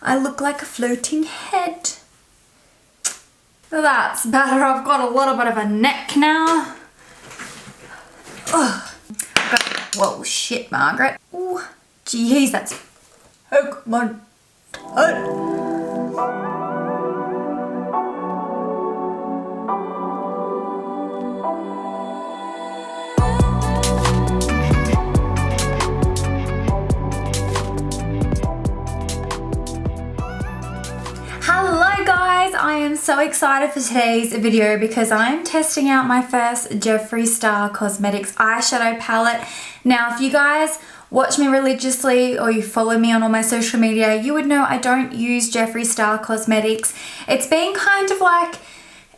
I look like a floating head. That's better. I've got a little bit of a neck now. Ugh. Whoa, shit, Margaret. Ooh, jeez, that's hook my head. Hello guys, I am so excited for today's video because I am testing out my first Jeffree Star Cosmetics eyeshadow palette. Now if you guys watch me religiously or you follow me on all my social media, you would know I don't use Jeffree Star Cosmetics. It's been kind of like,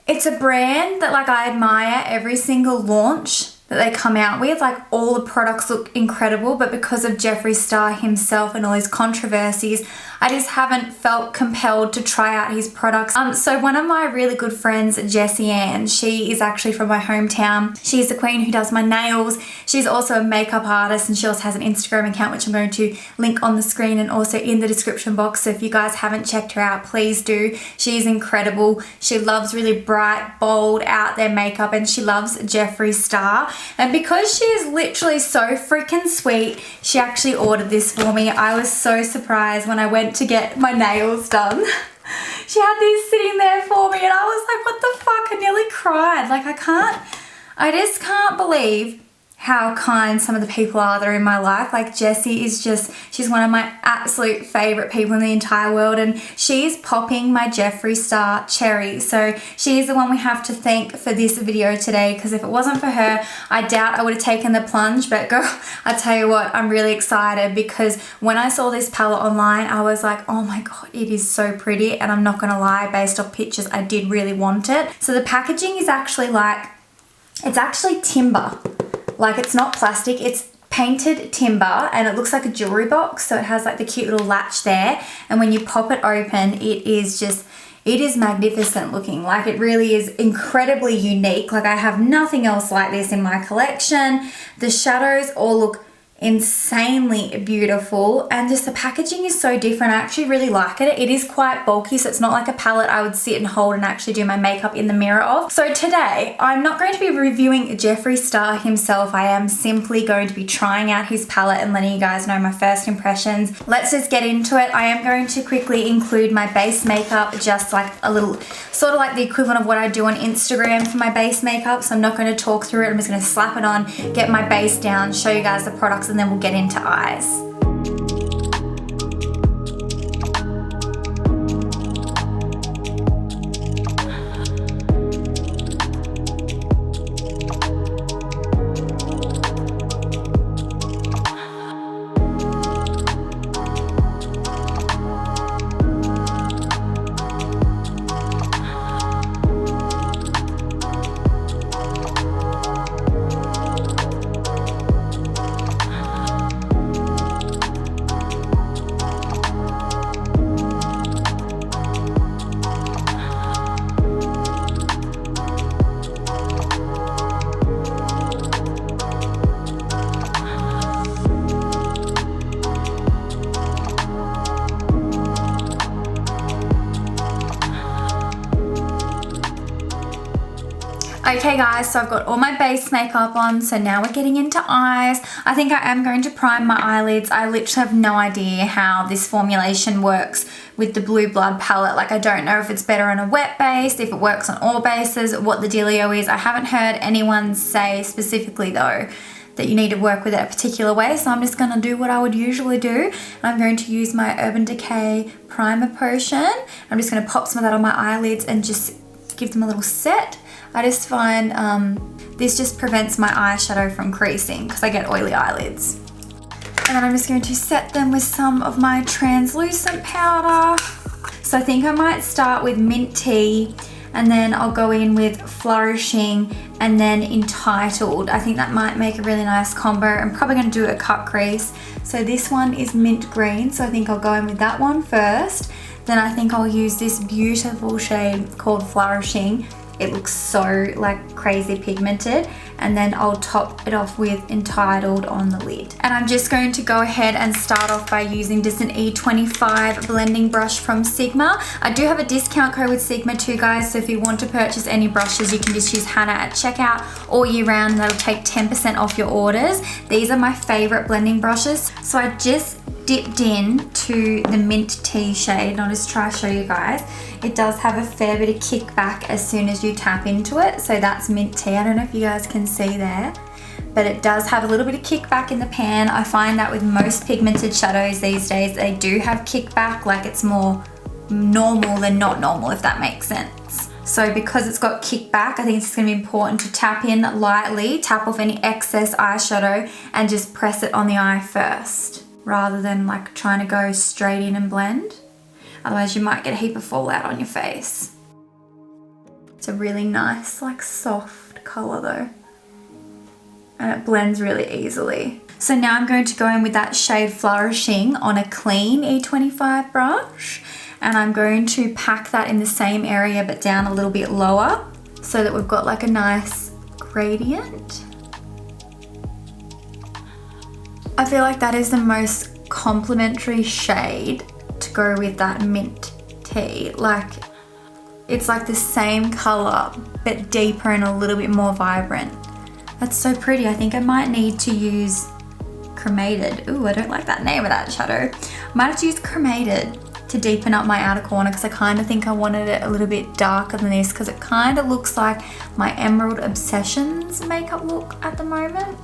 it's a brand that like I admire every single launch that they come out with. Like all the products look incredible, but because of Jeffree Star himself and all his controversies, I just haven't felt compelled to try out his products. So one of my really good friends, Jessie Ann, she is actually from my hometown. She's the queen who does my nails. She's also a makeup artist and she also has an Instagram account, which I'm going to link on the screen and also in the description box. So if you guys haven't checked her out, please do. She's incredible. She loves really bright, bold, out there makeup and she loves Jeffree Star. And because she is literally so freaking sweet, she actually ordered this for me. I was so surprised when I went to get my nails done. She had these sitting there for me and I was like, what the fuck? I nearly cried. Like I just can't believe how kind some of the people are that are in my life. Like Jessie is just, she's one of my absolute favorite people in the entire world and she's popping my Jeffree Star cherry. So she's the one we have to thank for this video today, because if it wasn't for her, I doubt I would have taken the plunge. But girl, I tell you what, I'm really excited because when I saw this palette online, I was like, oh my God, it is so pretty. And I'm not gonna lie, based off pictures, I did really want it. So the packaging is actually like, it's actually timber. Like it's not plastic, it's painted timber and it looks like a jewelry box. So it has like the cute little latch there. And when you pop it open, it is magnificent looking. Like it really is incredibly unique. Like I have nothing else like this in my collection. The shadows all look insanely beautiful and just the packaging is so different. I actually really like it. It is quite bulky, so it's not like a palette I would sit and hold and actually do my makeup in the mirror of. So today I'm not going to be reviewing Jeffree Star himself. I am simply going to be trying out his palette and letting you guys know my first impressions. Let's just get into it. I am going to quickly include my base makeup, just like a little, sort of like the equivalent of what I do on Instagram for my base makeup. So I'm not going to talk through it. I'm just going to slap it on, get my base down, show you guys the products, and then we'll get into eyes. Okay guys, so I've got all my base makeup on, so now we're getting into eyes. I think I am going to prime my eyelids. I literally have no idea how this formulation works with the BlueBlood palette. Like I don't know if it's better on a wet base, if it works on all bases, what the dealio is. I haven't heard anyone say specifically though that you need to work with it a particular way, so I'm just going to do what I would usually do. I'm going to use my Urban Decay primer potion. I'm just going to pop some of that on my eyelids and just give them a little set. I just find this just prevents my eyeshadow from creasing because I get oily eyelids. And then I'm just going to set them with some of my translucent powder. So I think I might start with Mint Tea and then I'll go in with Flourishing and then Entitled. I think that might make a really nice combo. I'm probably going to do a cut crease. So this one is Mint Green, so I think I'll go in with that one first. Then I think I'll use this beautiful shade called Flourishing it looks so like crazy pigmented. And then I'll top it off with Entitled on the lid. And I'm just going to go ahead and start off by using just an E25 blending brush from Sigma. I do have a discount code with Sigma too, guys, so if you want to purchase any brushes, you can just use Hannah at checkout all year round, and that'll take 10% off your orders. These are my favorite blending brushes. So I just dipped in to the Mint Tea shade, and I'll just try to show you guys. It does have a fair bit of kickback as soon as you tap into it, so that's Mint Tea. I don't know if you guys can see there, but it does have a little bit of kickback in the pan. I find that with most pigmented shadows these days, they do have kickback, like it's more normal than not normal, if that makes sense. So because it's got kickback, I think it's going to be important to tap in lightly, tap off any excess eyeshadow, and just press it on the eye first, rather than like trying to go straight in and blend. Otherwise you might get a heap of fallout on your face. It's a really nice, like soft colour though. And it blends really easily. So now I'm going to go in with that shade Flourishing on a clean E25 brush. And I'm going to pack that in the same area but down a little bit lower, so that we've got like a nice gradient. I feel like that is the most complementary shade to go with that Mint Tea. Like, it's like the same color but deeper and a little bit more vibrant. That's so pretty. I think I might need to use Cremated. Ooh, I don't like that name of that shadow. I might have to use Cremated to deepen up my outer corner, because I kind of think I wanted it a little bit darker than this, because it kind of looks like my Emerald Obsessions makeup look at the moment.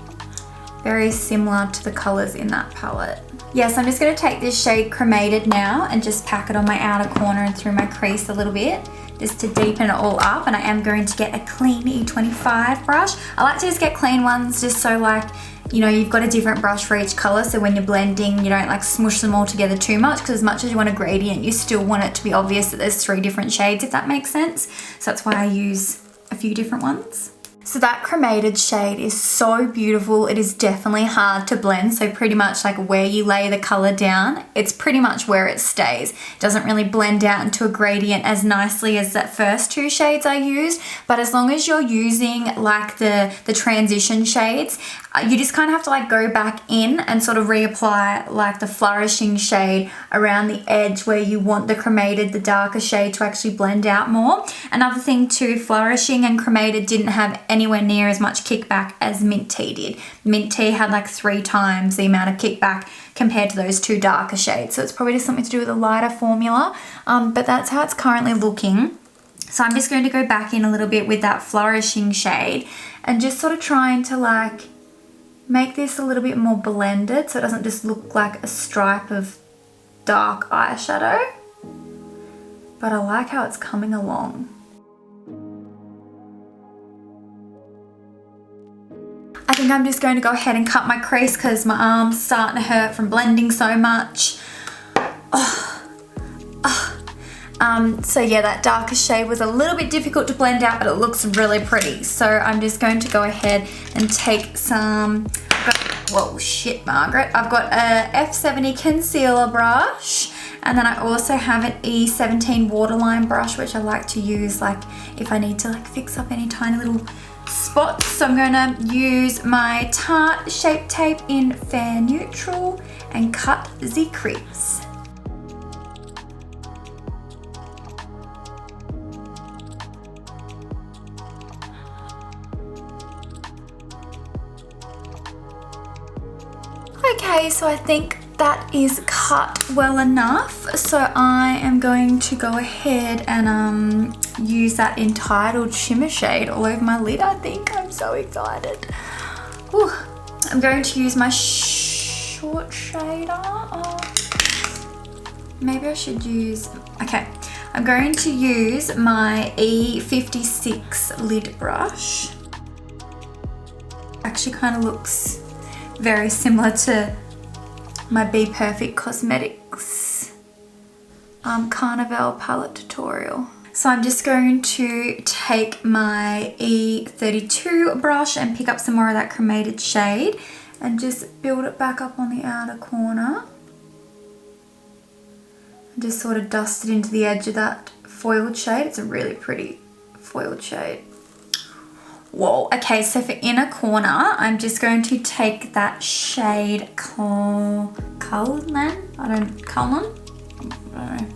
Very similar to the colors in that palette. Yes, I'm just going to take this shade Cremated now and just pack it on my outer corner and through my crease a little bit, just to deepen it all up. And I am going to get a clean E25 brush. I like to just get clean ones, just so like, you know, you've got a different brush for each color, so when you're blending, you don't like smush them all together too much, because as much as you want a gradient, you still want it to be obvious that there's 3 different shades, if that makes sense. So that's why I use a few different ones. So that Cremated shade is so beautiful. It is definitely hard to blend. So pretty much like where you lay the color down, it's pretty much where it stays. It doesn't really blend out into a gradient as nicely as that first 2 shades I used. But as long as you're using like the transition shades, you just kind of have to like go back in and sort of reapply like the Flourishing shade around the edge where you want the Cremated, the darker shade, to actually blend out more. Another thing too, Flourishing and Cremated didn't have anywhere near as much kickback as Mint Tea did. Mint Tea had like 3 times the amount of kickback compared to those 2 darker shades. So it's probably just something to do with a lighter formula, but that's how it's currently looking. So I'm just going to go back in a little bit with that Flourishing shade and just sort of trying to like make this a little bit more blended, so it doesn't just look like a stripe of dark eyeshadow. But I like how it's coming along. I think I'm just going to go ahead and cut my crease because my arm's starting to hurt from blending so much. So yeah, that darker shade was a little bit difficult to blend out, but it looks really pretty. So I'm just going to go ahead and take some, whoa, shit, Margaret. I've got a F70 concealer brush, and then I also have an E17 waterline brush, which I like to use like if I need to like fix up any tiny little spots. So I'm going to use my Tarte Shape Tape in Fair Neutral and cut the crease. Okay, so I think that is cut well enough. So I am going to go ahead and use that Entitled shimmer shade all over my lid, I think. I'm so excited. Whew. I'm going to use my short shader. Maybe I should use, okay. I'm going to use my E56 lid brush. Actually kind of looks very similar to my Be Perfect Cosmetics Carnival palette tutorial. So I'm just going to take my E32 brush and pick up some more of that Cremated shade and just build it back up on the outer corner. And just sort of dust it into the edge of that foiled shade. It's a really pretty foiled shade. Whoa, okay, so for inner corner, I'm just going to take that shade Kaelahni? I don't know.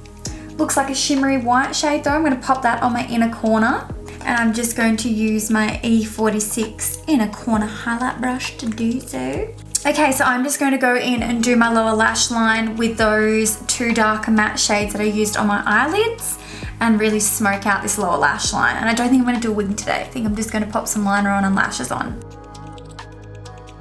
Looks like a shimmery white shade though. I'm gonna pop that on my inner corner. And I'm just going to use my E46 inner corner highlight brush to do so. Okay, so I'm just going to go in and do my lower lash line with those two darker matte shades that I used on my eyelids and really smoke out this lower lash line. And I don't think I'm going to do a wing today. I think I'm just going to pop some liner on and lashes on.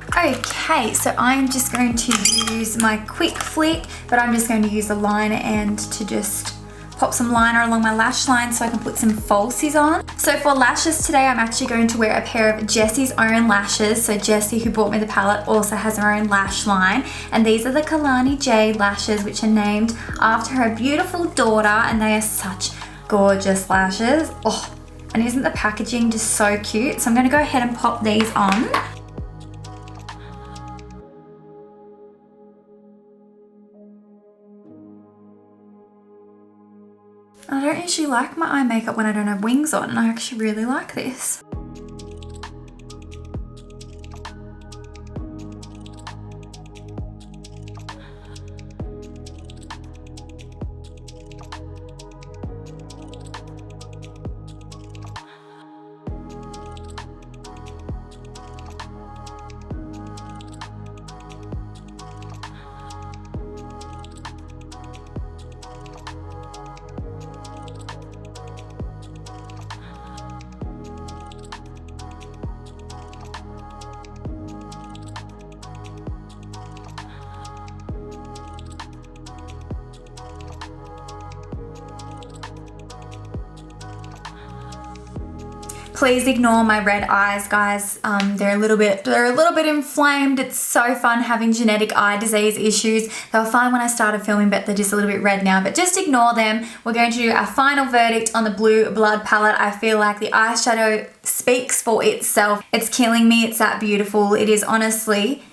Okay, so I'm just going to use my quick flick, but I'm just going to use the liner end to just pop some liner along my lash line so I can put some falsies on. So for lashes today, I'm actually going to wear a pair of Jessie's own lashes. So Jessie, who bought me the palette, also has her own lash line. And these are the Kaelahni Jade lashes, which are named after her beautiful daughter, and they are such gorgeous lashes. Oh, and isn't the packaging just so cute? So I'm gonna go ahead and pop these on. I don't usually like my eye makeup when I don't have wings on, and I actually really like this. Please ignore my red eyes, guys. They're a little bit inflamed. It's so fun having genetic eye disease issues. They were fine when I started filming, but they're just a little bit red now, but just ignore them. We're going to do our final verdict on the BlueBlood palette. I feel like the eyeshadow speaks for itself. It's killing me. It's that beautiful. It is honestly,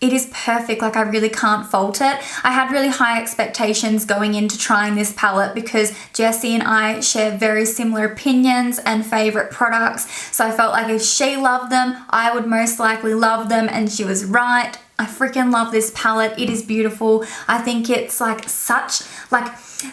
it is perfect. Like, I really can't fault it. I had really high expectations going into trying this palette because Jessie and I share very similar opinions and favorite products. So I felt like if she loved them, I would most likely love them, and she was right. I freaking love this palette. It is beautiful. I think it's like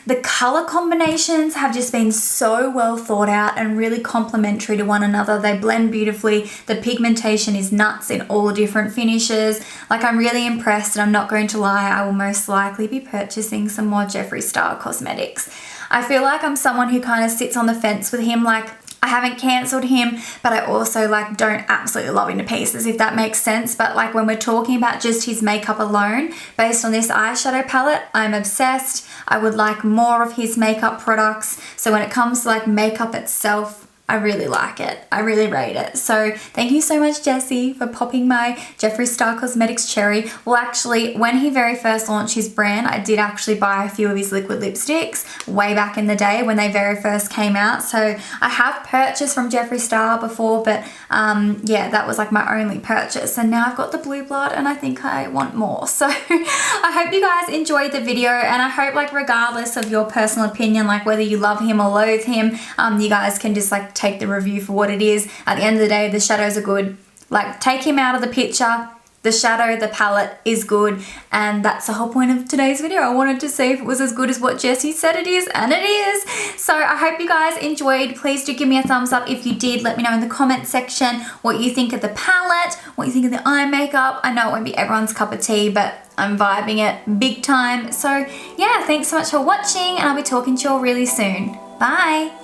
the color combinations have just been so well thought out and really complementary to one another. They blend beautifully. The pigmentation is nuts in all different finishes. Like, I'm really impressed, and I'm not going to lie, I will most likely be purchasing some more Jeffree Star cosmetics. I feel like I'm someone who kind of sits on the fence with him. Like, I haven't cancelled him, but I also like don't absolutely love him to pieces, if that makes sense. But like, when we're talking about just his makeup alone, based on this eyeshadow palette, I'm obsessed. I would like more of his makeup products. So when it comes to like makeup itself, I really like it. I really rate it. So thank you so much, Jessie, for popping my Jeffree Star Cosmetics cherry. Well, actually, when he very first launched his brand, I did actually buy a few of his liquid lipsticks way back in the day when they very first came out. So I have purchased from Jeffree Star before, but yeah, that was like my only purchase. And now I've got the BlueBlood, and I think I want more. So I hope you guys enjoyed the video, and I hope, like, regardless of your personal opinion, like whether you love him or loathe him, you guys can just like take the review for what it is. At the end of the day, the shadows are good. Like, take him out of the picture. The shadow, the palette is good, and that's the whole point of today's video. I wanted to see if it was as good as what Jessie said it is, and it is. So I hope you guys enjoyed. Please do give me a thumbs up if you did. Let me know in the comment section what you think of the palette, what you think of the eye makeup. I know it won't be everyone's cup of tea, but I'm vibing it big time. So yeah, thanks so much for watching, and I'll be talking to you all really soon. Bye.